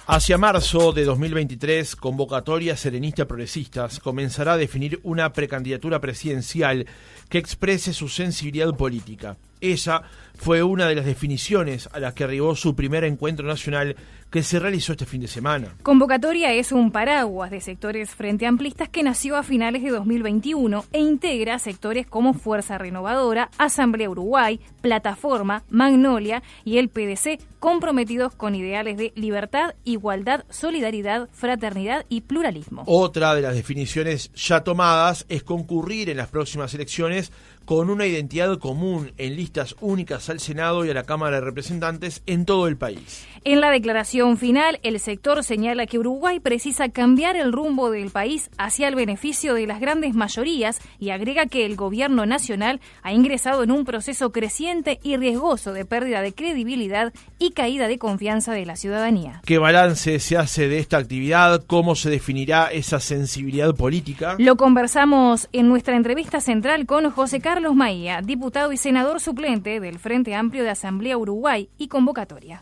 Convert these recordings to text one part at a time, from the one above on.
Hacia marzo de 2023, Convocatoria Serenista Progresistas comenzará a definir una precandidatura presidencial que exprese su sensibilidad política. Esa fue una de las definiciones a las que arribó su primer encuentro nacional que se realizó este fin de semana. Convocatoria es un paraguas de sectores frente amplistas que nació a finales de 2021 e integra sectores como Fuerza Renovadora, Asamblea Uruguay, Plataforma, Magnolia y el PDC, comprometidos con ideales de libertad, igualdad, solidaridad, fraternidad y pluralismo. Otra de las definiciones ya tomadas es concurrir en las próximas elecciones con una identidad común en listas únicas al Senado y a la Cámara de Representantes en todo el país. En la declaración final, el sector señala que Uruguay precisa cambiar el rumbo del país hacia el beneficio de las grandes mayorías y agrega que el gobierno nacional ha ingresado en un proceso creciente y riesgoso de pérdida de credibilidad y caída de confianza de la ciudadanía. ¿Qué balance se hace de esta actividad? ¿Cómo se definirá esa sensibilidad política? Lo conversamos en nuestra entrevista central con José Carlos Maía, diputado y senador suplente del Frente Amplio de Asamblea Uruguay y Convocatoria.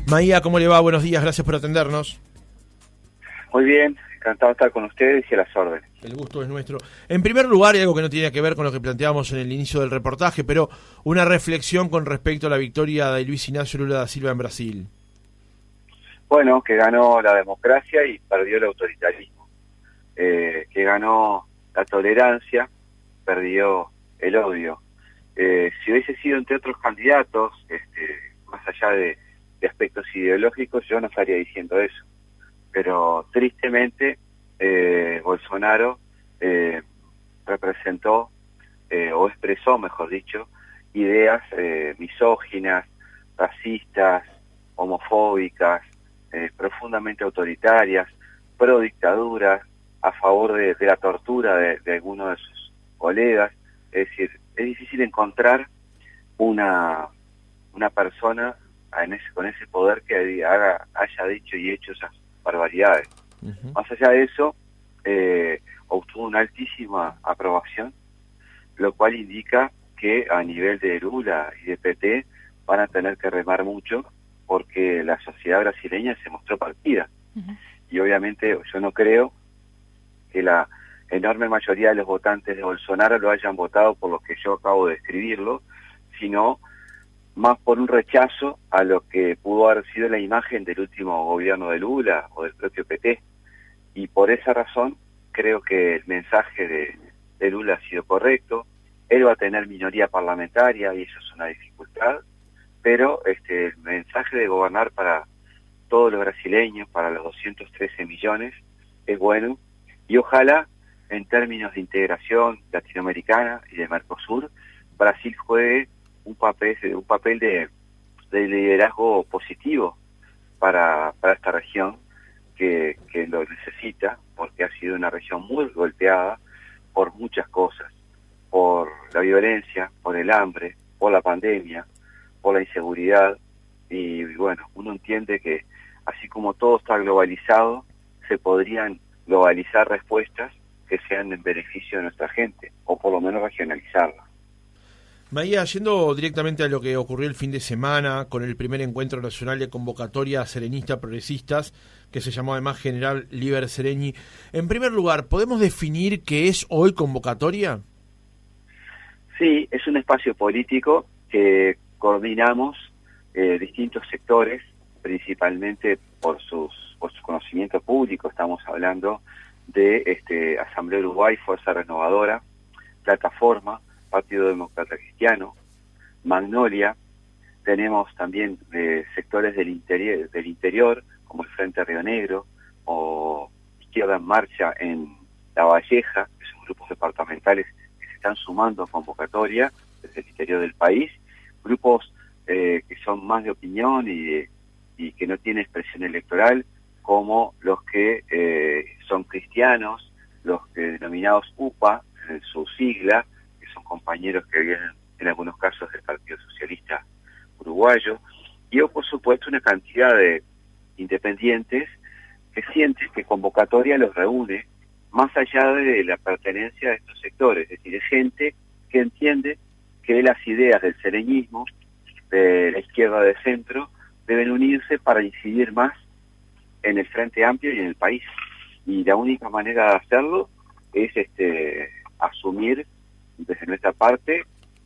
Maía, ¿cómo le va? Buenos días, gracias por atendernos. Muy bien, encantado de estar con ustedes y a las órdenes. El gusto es nuestro. En primer lugar, hay algo que no tiene que ver con lo que planteábamos en el inicio del reportaje, pero una reflexión con respecto a la victoria de Luis Ignacio Lula da Silva en Brasil. Bueno, que ganó la democracia y perdió el autoritarismo. Que ganó la tolerancia, perdió el odio. Si hubiese sido entre otros candidatos, más allá de aspectos ideológicos, yo no estaría diciendo eso. Pero tristemente, Bolsonaro representó, o expresó, mejor dicho, ideas misóginas, racistas, homofóbicas, profundamente autoritarias, pro dictadura, a favor de la tortura de algunos de sus colegas. Es decir, es difícil encontrar una persona con ese poder que haya dicho y hecho esas barbaridades. Uh-huh. Más allá de eso, obtuvo una altísima aprobación, lo cual indica que a nivel de Lula y de PT van a tener que remar mucho porque la sociedad brasileña se mostró partida. Uh-huh. Y obviamente yo no creo que la enorme mayoría de los votantes de Bolsonaro lo hayan votado por lo que yo acabo de describirlo, sino más por un rechazo a lo que pudo haber sido la imagen del último gobierno de Lula o del propio PT. Y por esa razón creo que el mensaje de Lula ha sido correcto. Él va a tener minoría parlamentaria y eso es una dificultad, pero el mensaje de gobernar para todos los brasileños, para los 213 millones, es bueno. Y ojalá, en términos de integración latinoamericana y de Mercosur, Brasil juegue un papel de liderazgo positivo para esta región que lo necesita, porque ha sido una región muy golpeada por muchas cosas, por la violencia, por el hambre, por la pandemia, por la inseguridad, y bueno, uno entiende que así como todo está globalizado, se podrían globalizar respuestas que sean en beneficio de nuestra gente, o por lo menos regionalizarla. Maía, yendo directamente a lo que ocurrió el fin de semana con el primer encuentro nacional de Convocatoria Serenista Progresistas, que se llamó además General Liber Sereni. En primer lugar, ¿podemos definir qué es hoy Convocatoria? Sí, es un espacio político que coordinamos distintos sectores, principalmente por su conocimiento público. Estamos hablando de Asamblea Uruguay, Fuerza Renovadora, Plataforma, Partido Demócrata Cristiano, Magnolia. Tenemos también sectores del interior, como el Frente Río Negro, o Izquierda en Marcha en La Valleja, que son grupos departamentales que se están sumando a Convocatoria desde el interior del país, grupos que son más de opinión y que no tienen expresión electoral, como los que son cristianos, los que denominados UPA, en su sigla, que son compañeros que vienen en algunos casos del Partido Socialista Uruguayo, y por supuesto una cantidad de independientes que sienten que Convocatoria los reúne más allá de la pertenencia a estos sectores, es decir, es gente que entiende que las ideas del sereñismo, de la izquierda de centro, deben unirse para incidir más en el Frente Amplio y en el país. Y la única manera de hacerlo es asumir desde nuestra parte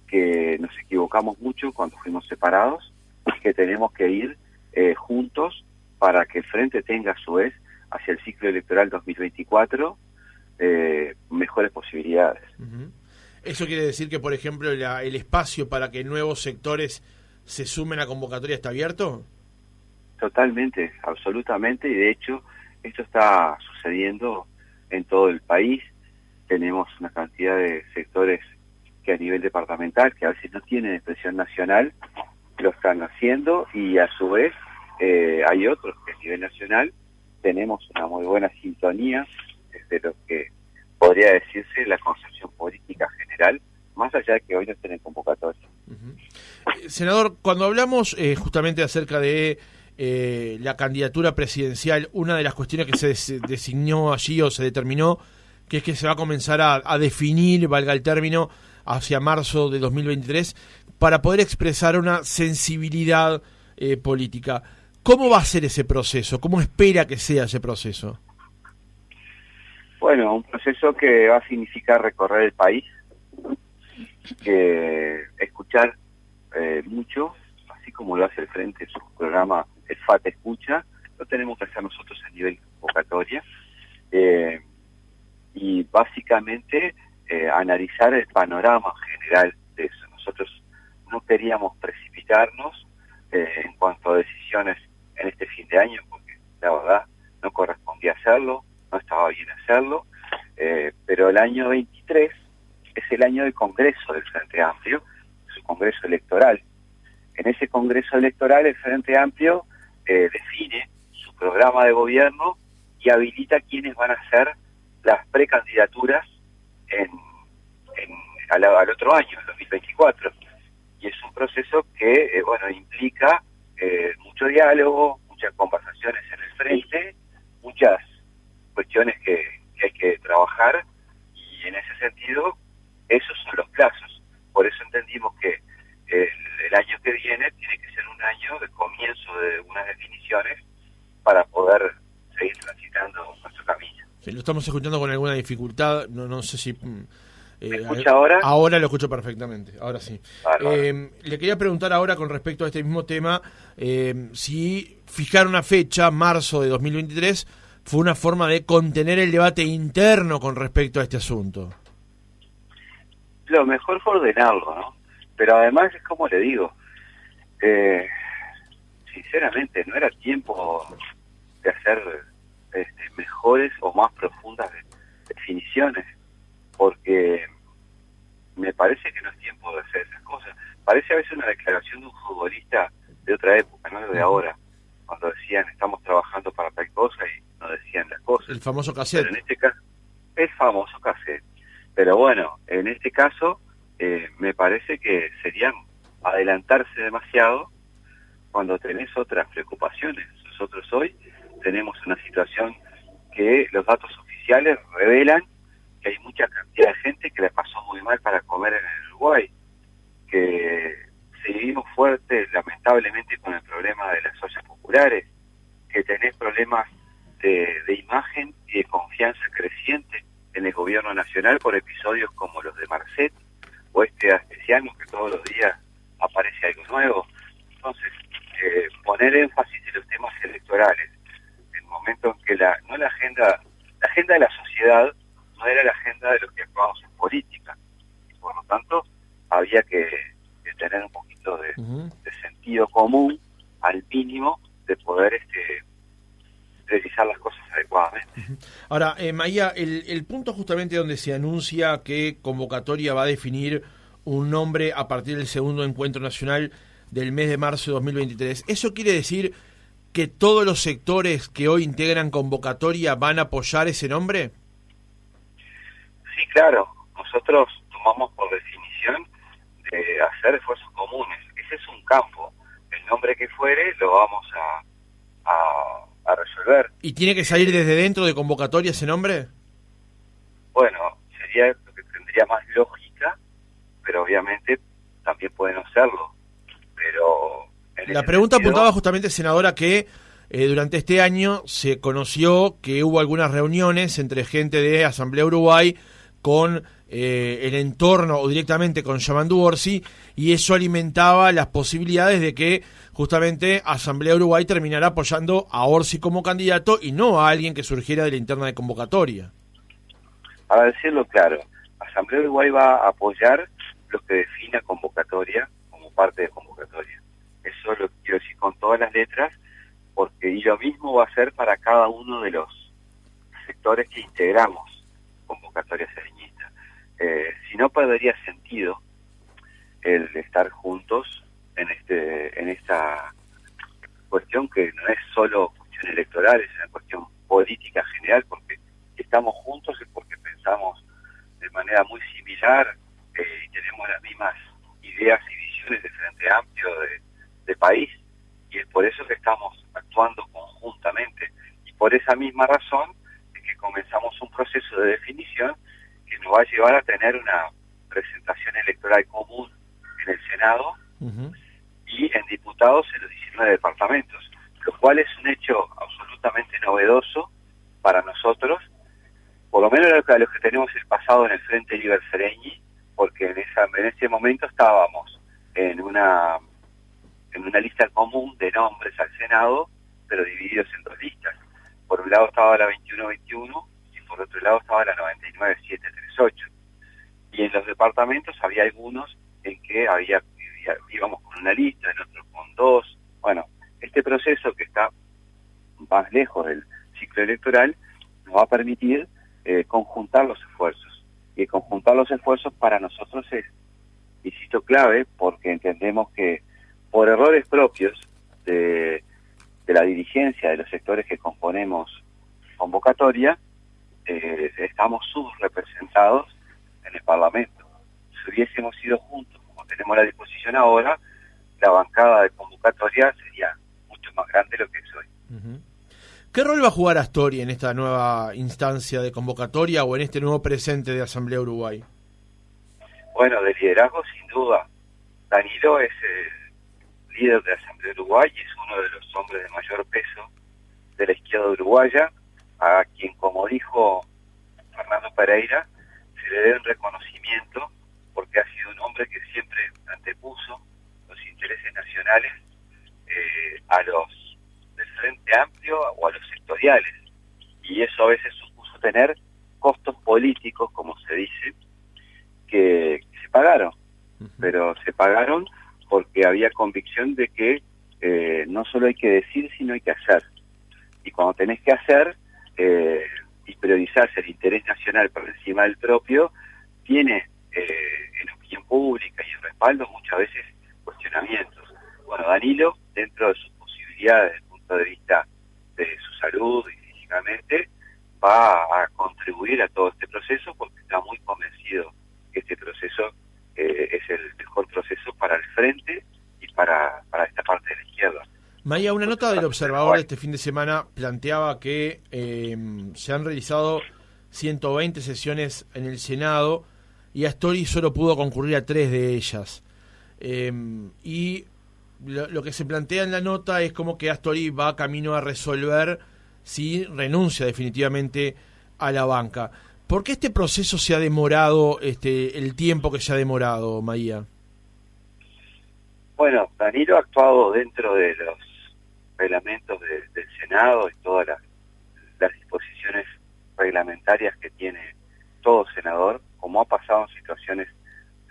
que nos equivocamos mucho cuando fuimos separados y que tenemos que ir juntos para que el Frente tenga a su vez hacia el ciclo electoral 2024 mejores posibilidades. Uh-huh. ¿Eso quiere decir que, por ejemplo, el espacio para que nuevos sectores se sumen a convocatoria está abierto? Totalmente, absolutamente, y de hecho esto está sucediendo en todo el país. Tenemos una cantidad de sectores que a nivel departamental, que a veces no tienen expresión nacional, lo están haciendo, y a su vez hay otros que a nivel nacional tenemos una muy buena sintonía de lo que podría decirse la concepción política general, más allá de que hoy no estén en convocatoria. Uh-huh. Senador, cuando hablamos justamente acerca de la candidatura presidencial, una de las cuestiones que se designó allí o se determinó, que es que se va a comenzar a definir, valga el término, hacia marzo de 2023, para poder expresar una sensibilidad política. ¿Cómo va a ser ese proceso? ¿Cómo espera que sea ese proceso? Bueno, un proceso que va a significar recorrer el país, que escuchar mucho, así como lo hace el Frente en su programa El FAT Escucha, lo tenemos que hacer nosotros a nivel convocatoria, y básicamente analizar el panorama general de eso. Nosotros no queríamos precipitarnos en cuanto a decisiones en este fin de año, porque la verdad no correspondía hacerlo, no estaba bien hacerlo, pero el año 23 es el año del Congreso del Frente Amplio, su Congreso Electoral. En ese Congreso Electoral el Frente Amplio define su programa de gobierno y habilita quiénes van a ser las precandidaturas al otro año, el 2024. Y es un proceso que implica mucho diálogo, muchas conversaciones en el Frente, muchas cuestiones que hay que trabajar, y en ese sentido esos son los plazos. Por eso entendimos que el año que viene tiene que ser un año de comienzo de unas definiciones para poder seguir transitando nuestro camino. Sí, lo estamos escuchando con alguna dificultad, no sé si... ¿Me escucha ahora? Ahora lo escucho perfectamente, ahora sí. Le quería preguntar ahora con respecto a este mismo tema, si fijar una fecha, marzo de 2023, fue una forma de contener el debate interno con respecto a este asunto. Lo mejor fue ordenarlo, ¿no? Pero además es como le digo, sinceramente no era tiempo de hacer mejores o más profundas definiciones, porque me parece que no es tiempo de hacer esas cosas. Parece a veces una declaración de un futbolista de otra época, no de ahora, cuando decían estamos trabajando para tal cosa y no decían las cosas. El famoso cassette. Pero en este caso, el famoso cassette. Pero bueno, en este caso me parece que sería adelantarse demasiado cuando tenés otras preocupaciones. Nosotros hoy tenemos una situación que los datos oficiales revelan que hay mucha cantidad de gente que le pasó muy mal para comer en el Uruguay, que seguimos fuertes lamentablemente con el problema de las ollas populares, que tenés problemas de imagen y de confianza creciente en el gobierno nacional por episodios como los de Marcet o Astesiano, que todos los días aparece algo nuevo. Entonces, poner énfasis en los temas electorales, en el momento en que la agenda de la sociedad no era la agenda de los que actuamos en política, y por lo tanto había que tener un poquito de sentido común al mínimo de poder realizar las cosas adecuadamente. Ahora, Maía, el punto justamente donde se anuncia que convocatoria va a definir un nombre a partir del segundo encuentro nacional del mes de marzo de 2023, ¿eso quiere decir que todos los sectores que hoy integran convocatoria van a apoyar ese nombre? Sí, claro. Nosotros tomamos por definición de hacer esfuerzos comunes. Ese es un campo. El nombre que fuere lo vamos a resolver. ¿Y tiene que salir desde dentro de convocatoria ese nombre? Bueno, sería lo que tendría más lógica, pero obviamente también pueden hacerlo. Pero La pregunta apuntaba justamente, senadora, que durante este año se conoció que hubo algunas reuniones entre gente de Asamblea Uruguay con el entorno o directamente con Yamandu Orsi, y eso alimentaba las posibilidades de que justamente Asamblea Uruguay terminara apoyando a Orsi como candidato y no a alguien que surgiera de la interna de convocatoria. Para decirlo claro, Asamblea Uruguay va a apoyar lo que defina convocatoria como parte de convocatoria. Eso lo quiero decir con todas las letras, y lo mismo va a ser para cada uno de los sectores que integramos convocatoria sereñista. Si no, perdería sentido el estar juntos en esta cuestión, que no es solo cuestión electoral, es una cuestión política general, porque estamos juntos es porque pensamos de manera muy similar y tenemos las mismas ideas y visiones de Frente Amplio de país, y es por eso que estamos actuando conjuntamente, y por esa misma razón es que comenzamos un proceso de definición que nos va a llevar a tener una presentación electoral común en el Senado y en diputados en los 19 departamentos, lo cual es un hecho absolutamente novedoso para nosotros, por lo menos a los que tenemos el pasado en el Frente Liber Sereñi, porque en ese momento estábamos en una lista común de nombres al Senado, pero divididos en dos listas. Por un lado estaba la 21-21 y por otro lado estaba la 99-738. Y en los departamentos había algunos en que íbamos con una lista, en otros con dos. Bueno, este proceso, que está más lejos del ciclo electoral, nos va a permitir conjuntar los esfuerzos. Y conjuntar los esfuerzos para nosotros es, insisto, clave, porque entendemos que por errores propios de la dirigencia de los sectores que componemos convocatoria, estamos subrepresentados en el Parlamento. Si hubiésemos ido juntos, como tenemos la disposición ahora, la bancada de convocatoria sería mucho más grande de lo que es hoy. ¿Qué rol va a jugar Astori en esta nueva instancia de convocatoria o en este nuevo presente de Asamblea Uruguay? Bueno, de liderazgo, sin duda. Danilo es el líder de la Asamblea Uruguay y es uno de los hombres de mayor peso de la izquierda uruguaya, a quien, como dijo Fernando Pereira, se le debe un reconocimiento porque ha sido un hombre que siempre antepuso los intereses nacionales a los del Frente Amplio o a los sectoriales, y eso a veces supuso tener costos políticos, como se dice, que se pagaron, pero se pagaron porque había convicción de que no solo hay que decir, sino hay que hacer. Y cuando tenés que hacer y priorizarse el interés nacional por encima del propio, tiene en opinión pública y en respaldo muchas veces cuestionamientos. Bueno, Danilo, dentro de sus posibilidades desde el punto de vista de su salud y físicamente, va a contribuir a todo este proceso porque está muy convencido que este proceso es el mejor proceso para el frente y para esta parte de la izquierda. Maía, una nota del Observador de este fin de semana planteaba que se han realizado 120 sesiones en el Senado y Astori solo pudo concurrir a 3 de ellas. Y lo que se plantea en la nota es como que Astori va camino a resolver si renuncia definitivamente a la banca. ¿Por qué este proceso se ha demorado, el tiempo que se ha demorado, Maía? Bueno, Danilo ha actuado dentro de los reglamentos del Senado y todas las disposiciones reglamentarias que tiene todo senador, como ha pasado en situaciones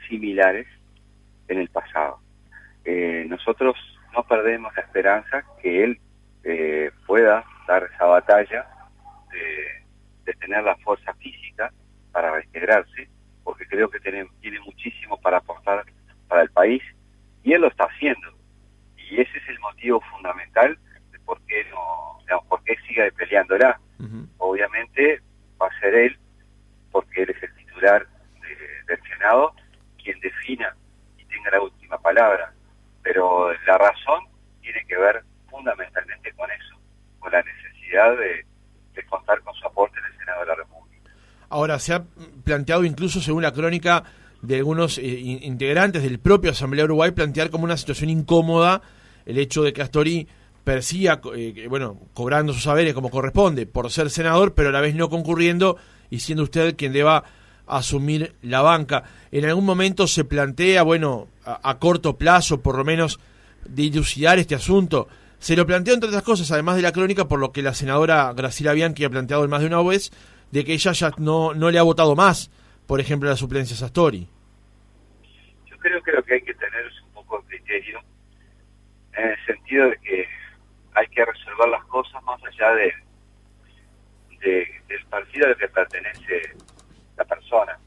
similares en el pasado. Nosotros no perdemos la esperanza que él pueda dar esa batalla de tener la fuerza física para reintegrarse, porque creo que tiene muchísimo para aportar para el país, y él lo está haciendo. Y ese es el motivo fundamental de por qué siga peleándola. Obviamente va a ser él, porque él es el titular del Senado, quien defina y tenga la última palabra. Pero la razón tiene que ver fundamentalmente con eso, con la necesidad de contar con su aporte en el Senado de la República. Ahora, se ha planteado incluso, según la crónica de algunos integrantes del propio Asamblea Uruguay, plantear como una situación incómoda el hecho de que Astori persiga, cobrando sus saberes como corresponde por ser senador, pero a la vez no concurriendo y siendo usted quien deba asumir la banca. ¿En algún momento se plantea, a corto plazo, por lo menos, dilucidar este asunto? Se lo planteó, entre otras cosas, además de la crónica, por lo que la senadora Graciela Bianchi ha planteado en más de una vez, de que ella ya no le ha votado más, por ejemplo, la suplencia a Astori. Yo creo que lo que hay que tener es un poco de criterio, en el sentido de que hay que resolver las cosas más allá del partido al que pertenece la persona.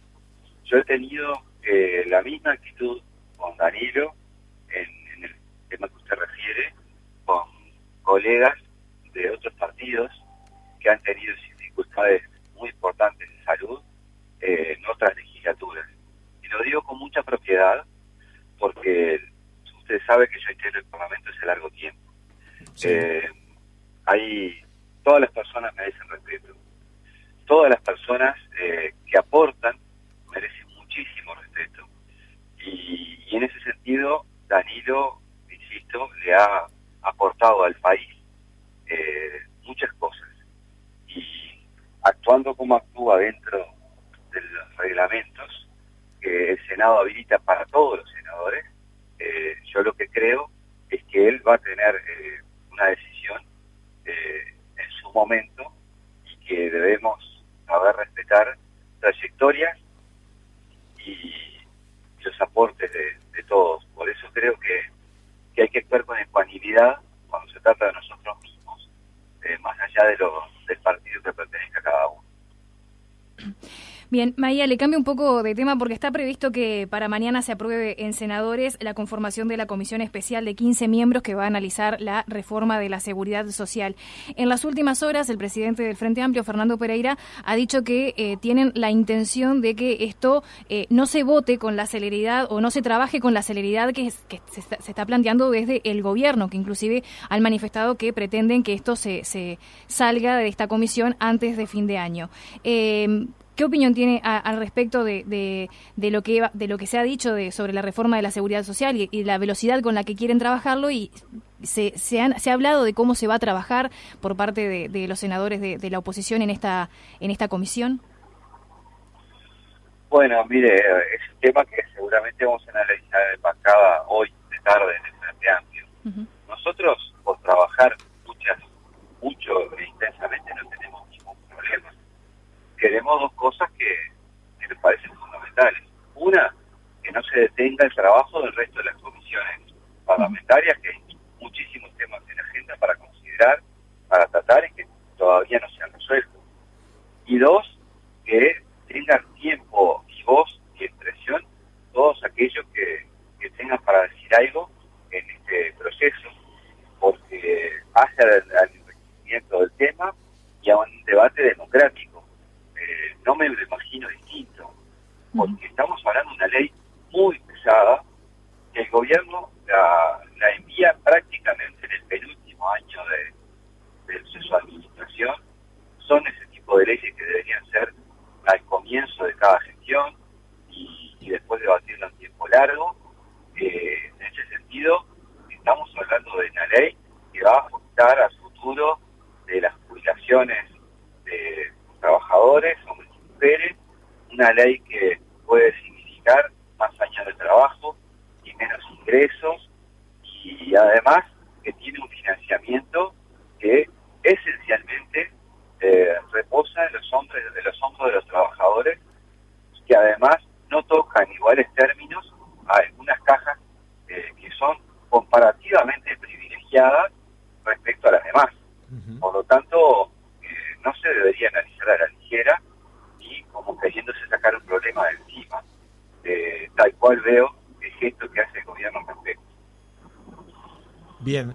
Yo he tenido la misma actitud con Danilo en el tema que usted refiere, con colegas de otros partidos que han tenido dificultades muy importantes de salud en otras legislaturas. Y lo digo con mucha propiedad porque usted sabe que yo integro el Parlamento hace largo tiempo. Sí. Todas las personas merecen respeto. Todas las personas que aportan merecen muchísimo respeto. Y en ese sentido, Danilo, insisto, le ha aportado al país muchas cosas. Y actuando como actúa dentro de los reglamentos que el Senado habilita para todos los senadores, yo lo que creo es que él va a tener una decisión en su momento y que debemos saber respetar trayectorias y los aportes de todos. Por eso creo que hay que actuar con ecuanimidad cuando se trata de nosotros mismos, más allá del partido que pertenezca a cada uno. Bien, Maía, le cambio un poco de tema porque está previsto que para mañana se apruebe en senadores la conformación de la comisión especial de 15 miembros que va a analizar la reforma de la seguridad social. En las últimas horas, el presidente del Frente Amplio, Fernando Pereira, ha dicho que tienen la intención de que esto no se vote con la celeridad o no se trabaje con la celeridad que se está planteando desde el gobierno, que inclusive han manifestado que pretenden que esto se salga de esta comisión antes de fin de año. ¿Qué opinión tiene al respecto de lo que se ha dicho sobre la reforma de la seguridad social y la velocidad con la que quieren trabajarlo? Y se ha hablado de cómo se va a trabajar por parte de los senadores de la oposición en esta comisión. Bueno, mire, es un tema que seguramente vamos a analizar en bancada hoy de tarde en el Frente Amplio. Uh-huh. Nosotros, por trabajar mucho e intensamente, no tenemos ningún problema. Queremos dos cosas que nos parecen fundamentales. Una, que no se detenga el trabajo del resto de las comisiones parlamentarias, que hay muchísimos temas en la agenda para considerar, para tratar y que todavía no se han resuelto. Y dos, que tengan tiempo y voz y expresión todos aquellos que tengan para decir algo en este proceso, porque hace al enriquecimiento del tema y a un debate democrático. No me lo imagino distinto, porque estamos hablando de una ley muy pesada que el gobierno la envía prácticamente en el penúltimo año de su administración. Son ese tipo de leyes que deberían ser al comienzo de cada gestión y después debatirla en tiempo largo. En ese sentido, estamos hablando de una ley que va a afectar al futuro de las jubilaciones de trabajadores, hombres y mujeres, una ley que puede significar más años de trabajo y menos ingresos, y además que tiene un financiamiento que esencialmente reposa en los hombros de los trabajadores, que además no toca en iguales términos a algunas cajas que son comparativamente privilegiadas respecto a las demás. Uh-huh. Por lo tanto, no se debería analizar a la ligera y como queriéndose sacar un problema de encima, tal cual veo el gesto que hace el gobierno al respecto. Bien.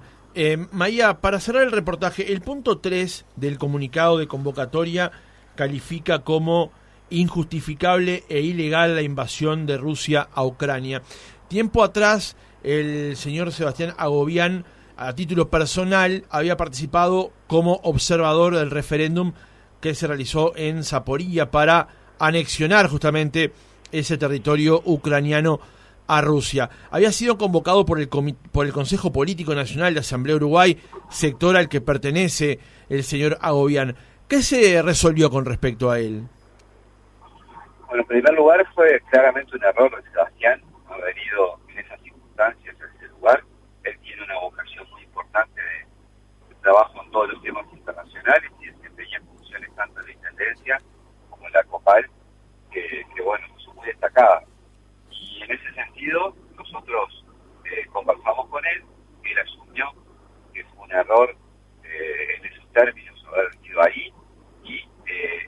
Maía, para cerrar el reportaje, el punto 3 del comunicado de convocatoria califica como injustificable e ilegal la invasión de Rusia a Ucrania. Tiempo atrás, el señor Sebastián Agobián, a título personal, había participado como observador del referéndum que se realizó en Zaporilla para anexionar justamente ese territorio ucraniano a Rusia. Había sido convocado por el Consejo Político Nacional de Asamblea Uruguay, sector al que pertenece el señor Agobián. ¿Qué se resolvió con respecto a él? Bueno, en primer lugar fue claramente un error de Sebastián haber ido en esas circunstancias a ese lugar. Él tiene una vocación muy importante de trabajo en todos los temas internacionales y desempeña funciones tanto en la Intendencia como en la COPAL, que bueno, son muy destacadas. Y en ese sentido, nosotros conversamos con él, él asumió que fue un error en esos términos haber ido ahí, y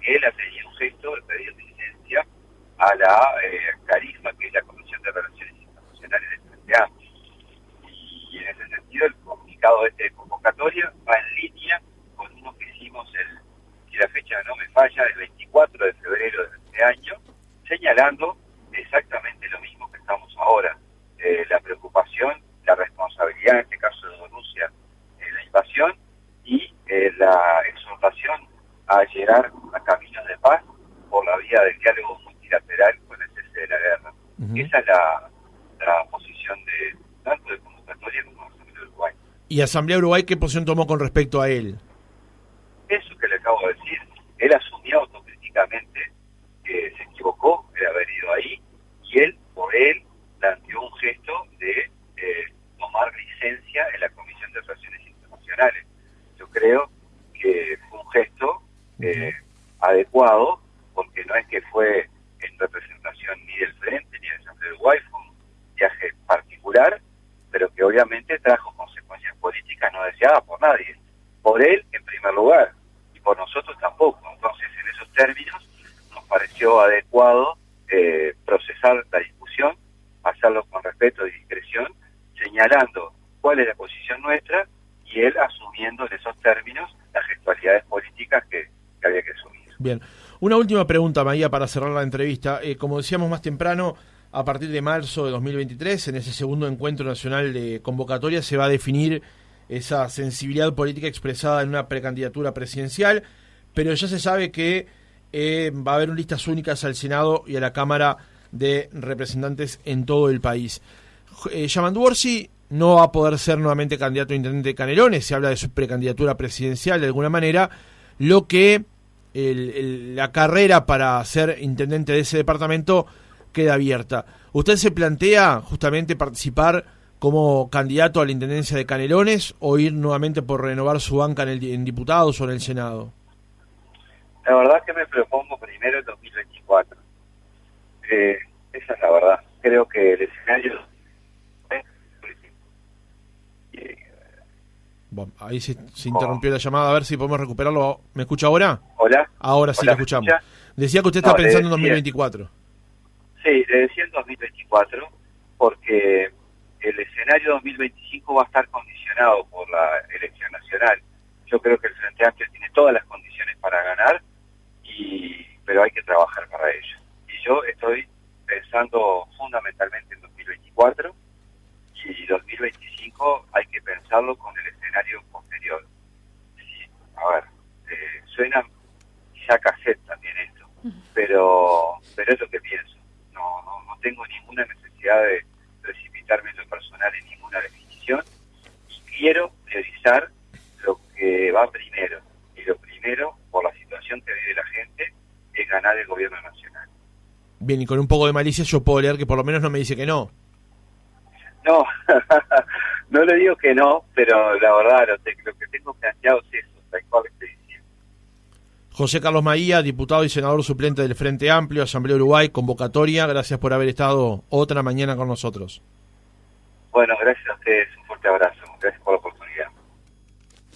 él ha tenido un gesto de pedir licencia a la Carisma, que es la Comisión de Relaciones Internacionales del Frente Amplio. Y en ese sentido, el comunicado de convocatoria va en línea con uno que hicimos, si la fecha no me falla, el 24 de febrero de este año, señalando exactamente lo mismo que estamos ahora, la preocupación, la responsabilidad, en este caso de Rusia, en la invasión, y la exhortación a llegar a caminos de paz por la vía del diálogo multilateral con el cese de la guerra. Esa es la posición de tanto de convocatoria como de Asamblea Uruguay. ¿Y Asamblea Uruguay qué posición tomó con respecto a él? Eso que le acabo de decir, él asumió autocríticamente que se equivocó de haber ido ahí, y él, por él, planteó un gesto de tomar licencia en la Comisión de Relaciones Internacionales. Yo creo que fue un gesto adecuado, porque no es que fue en representación ni del Frente ni de Asamblea Uruguay, fue un viaje particular, pero que obviamente trajo consecuencias políticas no deseadas por nadie. Por él, en primer lugar, y por nosotros tampoco. Entonces, en esos términos, nos pareció adecuado procesar la discusión, hacerlo con respeto y discreción, señalando cuál es la posición nuestra, y él asumiendo en esos términos las gestualidades políticas que había que asumir. Bien. Una última pregunta, Maía, para cerrar la entrevista. Como decíamos más temprano, a partir de marzo de 2023, en ese segundo encuentro nacional de convocatoria, se va a definir esa sensibilidad política expresada en una precandidatura presidencial, pero ya se sabe que va a haber listas únicas al Senado y a la Cámara de Representantes en todo el país. Yamandu Orsi no va a poder ser nuevamente candidato a intendente de Canelones, se habla de su precandidatura presidencial de alguna manera, lo que la carrera para ser intendente de ese departamento queda abierta. ¿Usted se plantea justamente participar como candidato a la intendencia de Canelones o ir nuevamente por renovar su banca en diputados o en el Senado? La verdad es que me propongo primero el 2024. Esa es la verdad. Creo que el escenario... Bueno, ahí se interrumpió la llamada, a ver si podemos recuperarlo. ¿Me escucha ahora? ¿Hola? Ahora sí, lo escuchamos. Decía que usted está pensando en 2024. Sí, le decía en 2024, porque el escenario 2025 va a estar condicionado por la elección nacional. Yo creo que el Frente Amplio tiene todas las condiciones para ganar, pero hay que trabajar para ello. Y yo estoy pensando fundamentalmente en 2024, y 2025 hay que pensarlo con el escenario posterior. Sí, a ver, suena quizá cassette también esto, pero es lo que pienso. No tengo ninguna necesidad de precipitarme en lo personal en ninguna definición, y quiero priorizar lo que va primero, y lo primero, por la situación que vive la gente, es ganar el gobierno nacional. Bien, y con un poco de malicia yo puedo leer que por lo menos no me dice que no. No, no le digo que no, pero la verdad lo que tengo planteado es eso, tal cual estoy diciendo. José Carlos Maía, diputado y senador suplente del Frente Amplio, Asamblea Uruguay, convocatoria, gracias por haber estado otra mañana con nosotros. Bueno, gracias a ustedes, un fuerte abrazo, gracias por la oportunidad.